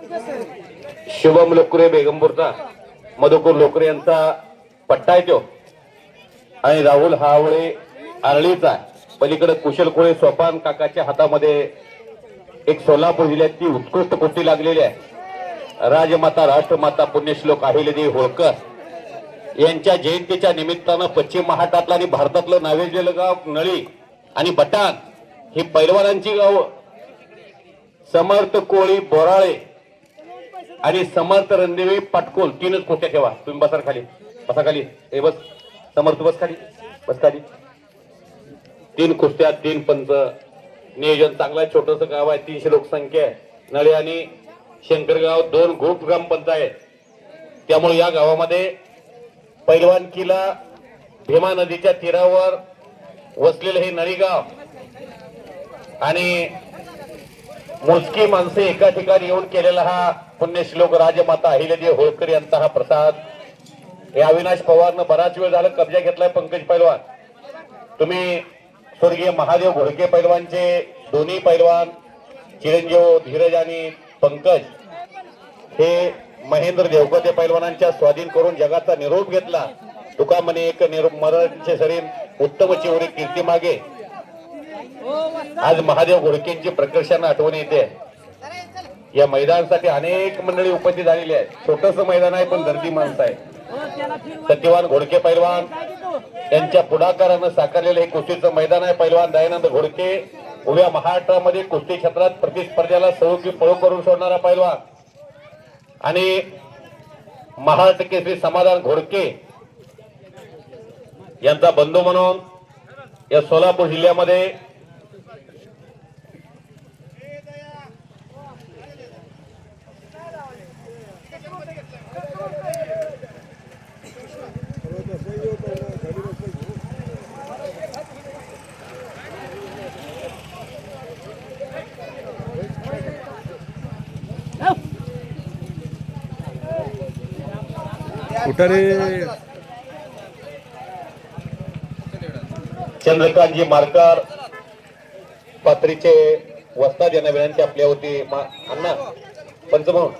शुभम लोकरे बेगमपूरचा मधुकर लोकरे यांचा पट्टा आहे तो आणि राहुल हावळे आरळीचा पलीकडे कुशल कोळे सोपान काकाच्या हातामध्ये एक सोलापूर जिल्ह्याची उत्कृष्ट कुस्ती लागलेली आहे। राजमाता राष्ट्रमाता पुण्यश्लोक अहिल्यादेवी होळकर यांच्या जयंतीच्या निमित्तानं पश्चिम महाराष्ट्रातलं आणि भारतातलं नावेजलेलं गाव नळी आणि बटाण ही पैलवानांची गाव समर्थ कोळी बोराळे आणि समर्थ रणदेवी पाटकोल तीनच कुस्त्या ठेवा। तुम्ही बसा खाली, बसा खाली, हे बस समर्थ बस खाली, बस खाली। तीन कुस्त्या, तीन पंच, नियोजन चांगला, छोटस गाव आहे, 300 लोकसंख्या आहे। नळी आणि शंकरगाव 2 ग्रुप ग्रामपंचायत, त्यामुळे या गावामध्ये पैलवानकीला भीमा नदीच्या तीरावर वसलेलं हे नळी गाव आणि मोजकी माणसे एका ठिकाणी येऊन केलेला हा पुण्यश्लोक राजमाता अहिल्यादेवी होळकर यांचा हा प्रसाद। हे अविनाश पवारनं बराच वेळ झाला कब्जा घेतलाय। पंकज पैलवान, तुम्ही स्वर्गीय महादेव घोडके पैलवानचे दोन्ही पैलवान चिरंजीव धीरज आणि पंकज हे महेंद्र देवकते पैलवानांच्या स्वाधीन करून जगाचा निरोप घेतला। तुका म्हणे एक मराठीचे शरीर उत्तम चिवरी कीर्ती मागे। आज महादेव घोडकेंची प्रकर्षाने आठवण येते। या मैदानासाठी अनेक मंडळी उपस्थित झालेली आहेत। छोटस मैदान आहे पण गर्दी माणसं आहे। सत्यवान घोडके पैलवान यांच्या पुढाकारानं साकारलेलं हे कुस्तीचं मैदान आहे। पैलवान दयानंद घोडके उभ्या महाराष्ट्रामध्ये कुस्ती क्षेत्रात प्रतिस्पर्ध्याला सळोकी पळू करून सोडणारा पैलवान आणि महाराष्ट्र केसरी समाधान घोडके यांचा बंधू म्हणून या सोलापूर जिल्ह्यामध्ये चंद्रकांतजी मारकर पात्रीचे वस्ताद यांना विनंती आपल्या होती। अण्णा पंच म्हणून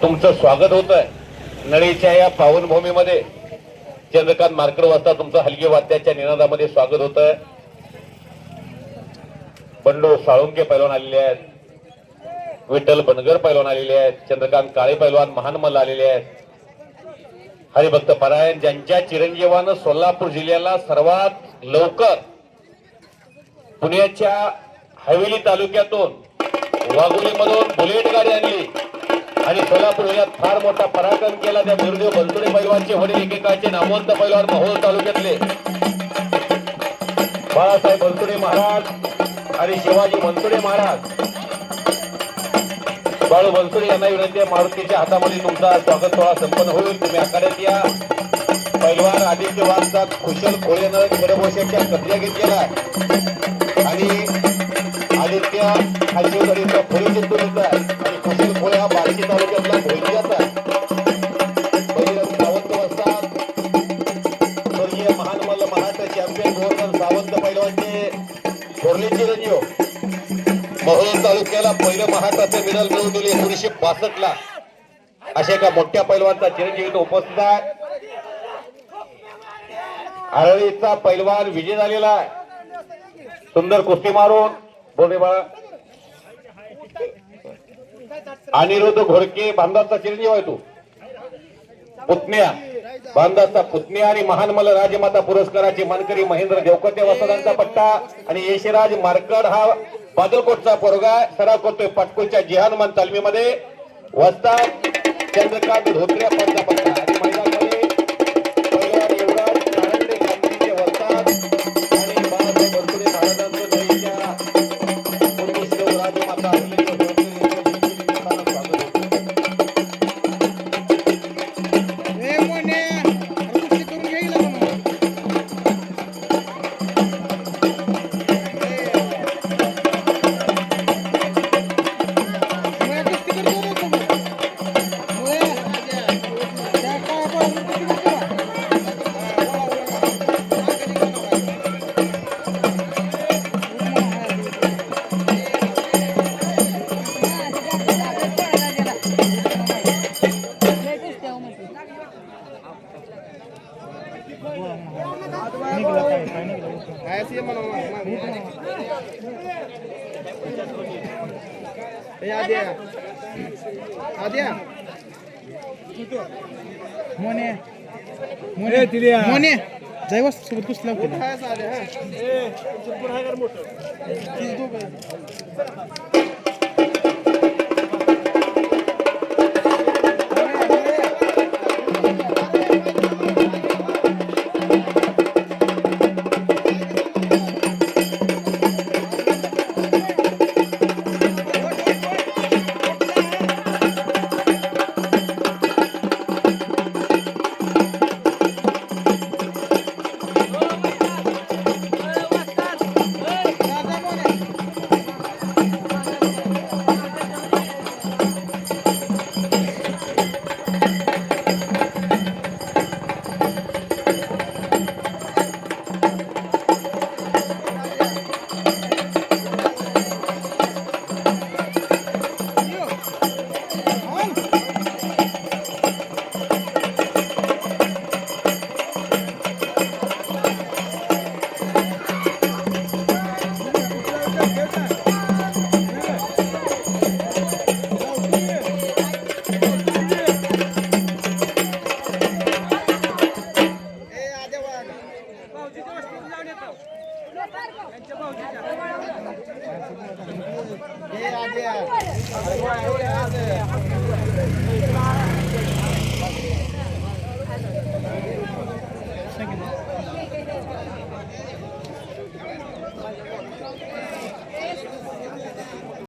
तुमचं स्वागत होत आहे नळीच्या या पावनभूमीमध्ये। चंद्रकांत मारकर वस्ताद तुमचं हलगी वाद्याच्या निनादामध्ये स्वागत होत आहे। बंडू साळुंके पैलवान आलेले आहेत, विठ्ठल बनगर पैलवान आलेले आहेत, चंद्रकांत काळे पैलवान महानमल आलेले आहेत, हरिभक्त परायण ज्यांच्या चिरंजीवानं सोलापूर जिल्ह्याला सर्वात लवकर पुण्याच्या हवेली तालुक्यातून वाघोलीमधून बुलेट गाडी आणली आणि सोलापूर जिल्ह्यात फार मोठा पराक्रम केला। त्या बिरदेव बनसोडे पैलवानचे वडील एकेकाळचे नामवंत पैलवान मोहोळ तालुक्यातले बाळासाहेब बनसोडे महाराज आणि शिवाजी बनसोडे महाराज। बाळू बनसोडे यांना विनंती आहे, मारुतीच्या हातामध्ये तुमचा स्वागत सोहळा संपन्न होईल, तुम्ही आखाड्यात या। पैलवान आदित्य वाघचा कुशल कोळेनं खेडभोशेच्या कब्जा घेतलेला आणि आदित्य हा शिवगडीचा खोली जिंकून येत आहे आणि कुशल कोळे हा बार्शी तालुक्यातला भोईजाचा बहिरंग सावंत वस्ताद स्वर्गीय महानमल महाराष्ट्र चॅम्पियन गोवर्धन सावंत पैलवानचे थोरले चिरंजीव मोहोळ तालुक्याला पहिलं महाराष्ट्राचे मेडल मिळवून दिले 1962 ला। अशा एका मोठ्या पैलवानचा चिरंजीव उपस्थित आहे। आरळीचा पैलवान विजय झालेला आहे, सुंदर कुस्ती मारून। बोले बाळा अनिरुद्ध घोडके बांधाचा चिरंजीव आहे, तू पुतण्या बांधाचा पुतण्या आणि महानमल राजमाता पुरस्काराचे मानकरी महेंद्र देवकते वसदांचा पट्टा आणि यशराज मारकड हा बादलकोटचा पोरगा सराव करतोय पाटकोलच्या जिहानमान तालमीमध्ये। वस्ताद चंद्रकांत धोत्रे पंचा पट्टा आणि मैदानामध्ये पैलवान युवराज कारंडे कंपनीचे वस्ताद आणि बाळासाहेब बनसोडे महाराजांचं नळीच्या पुण्यश्लोक राजमाता अहिल्यादेवी मोने मोने जाय सोबत कुसला